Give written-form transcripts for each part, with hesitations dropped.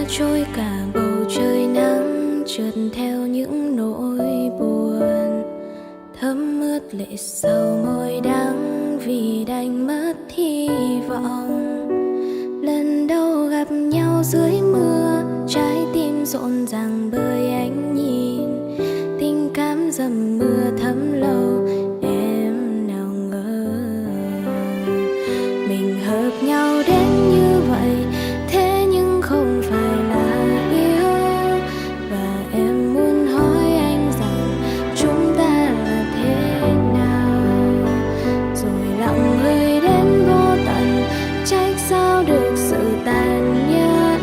trôi cả bầu trời nắng, trượt theo những nỗi buồn, thấm ướt lệ sầu môi đắng vì đành mất hy vọng. Lần đầu gặp nhau dưới mưa, trái tim rộn ràng bởi ánh nhìn, tình cảm dầm mưa thấm lâu em nào ngờ. Mình hợp nhau đến như vậy, thế nhưng không phải là yêu. Và em muốn hỏi anh rằng chúng ta là thế nào, rồi lặng người đến vô tận, trách sao được sự tàn nhẫn.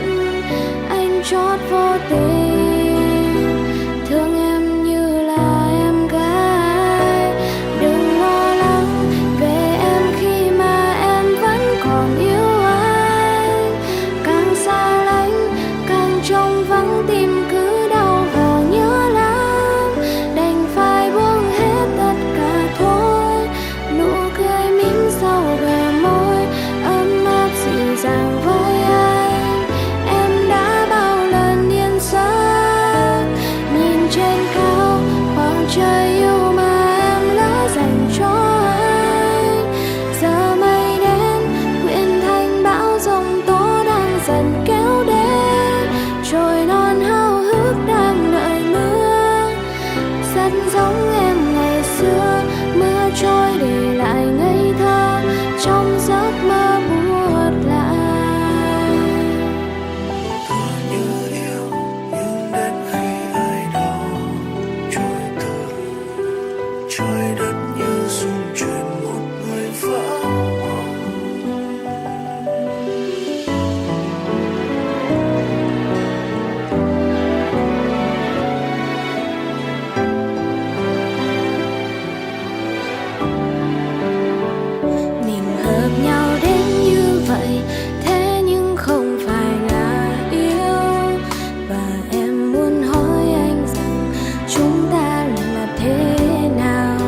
Anh trót vô tình thương em như là em gái. Đừng lo lắng về em khi mà em vẫn còn yêu anh. Càng xa lánh càng trông vắng, tim cứ đau và nhớ lắm. Đành phải buông hết tất cả thôi, nụ cười mỉm sau bờ môi ấm áp dịu dàng với anh. Em đã bao lần điên giấc nhìn trên cao khoảng trời yêu mà em lỡ dành cho anh. Giờ mây đến quyện thành bão giông tố đang dần kéo đến, trôi non háo hức đang đợi mưa. Rất giống em ngày xưa, mưa trôi để lại ngây thơ trong giấc mơ buốt lạnh. Tôi như yêu nhưng đến khi ai đó trôi từ trời đất như rung chuyển một người vỡ lòng. Mình hợp nhau đến như vậy, thế nhưng không phải là yêu. Và em muốn hỏi anh rằng chúng ta là thế nào,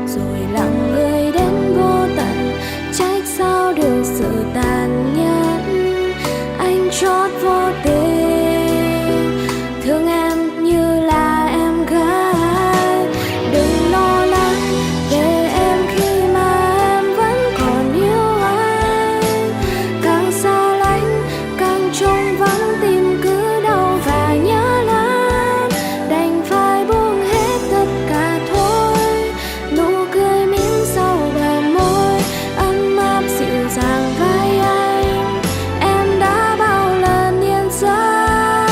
rồi lặng người đến vô tận, trách sao được sự tàn nhẫn. Anh trót vô tình thương em như là em gái. Đừng lo lắng về em khi mà em vẫn còn yêu anh. Càng xa lánh càng trông vắng, tim cứ đau và nhớ lắm. Đành phải buông hết tất cả thôi, nụ cười mỉm sau bờ môi ấm áp dịu dàng với anh. Em đã bao lần điên giấc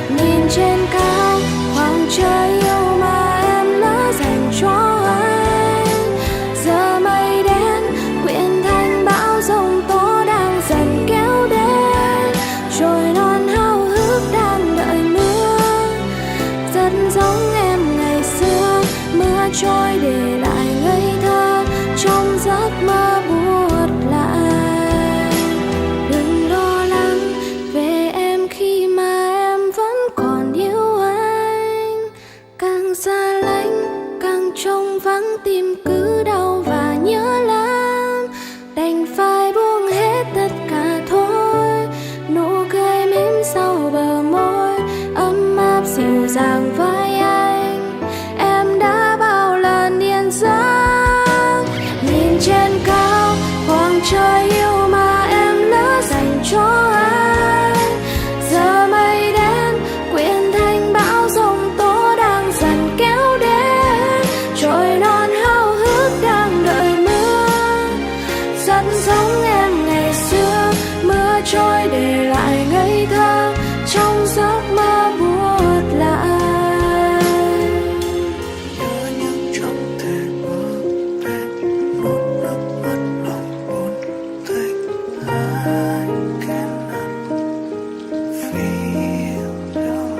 nhìn trên cao khoảng trời yêu mà em lỡ dành cho anh. Giờ mây đến quyện thành bão giông tố đang dần kéo đến, trôi non háo hức đang đợi mưa. Rất giống em ngày xưa, mưa trôi để lại ngây thơ trong giấc mơ buốt lạnh. Đừng lo lắng về em khi mà em vẫn còn yêu anh. Càng xa lánh càng trông vắng, tim cứ đau và nhớ lắm. Đành phải buông hết tất cả thôi, nụ cười mỉm sau bờ môi ấm áp dịu dàng với anh. Em đã bao lần điên giấc nhìn trên cao khoảng trời yêu mà em lỡ dành cho anh. Giờ mây đến quyện thành bão giông tố đang dần kéo đến, trôi non háo hức đang đợi mưa. Rất giống em ngày xưa, mưa trôi để lại ngây thơ trong giấc mơ buốt lạnh. Nhớ nhưng chẳng thể bước đến, một nước mắt lòng buồn tênh. I cannot feel love.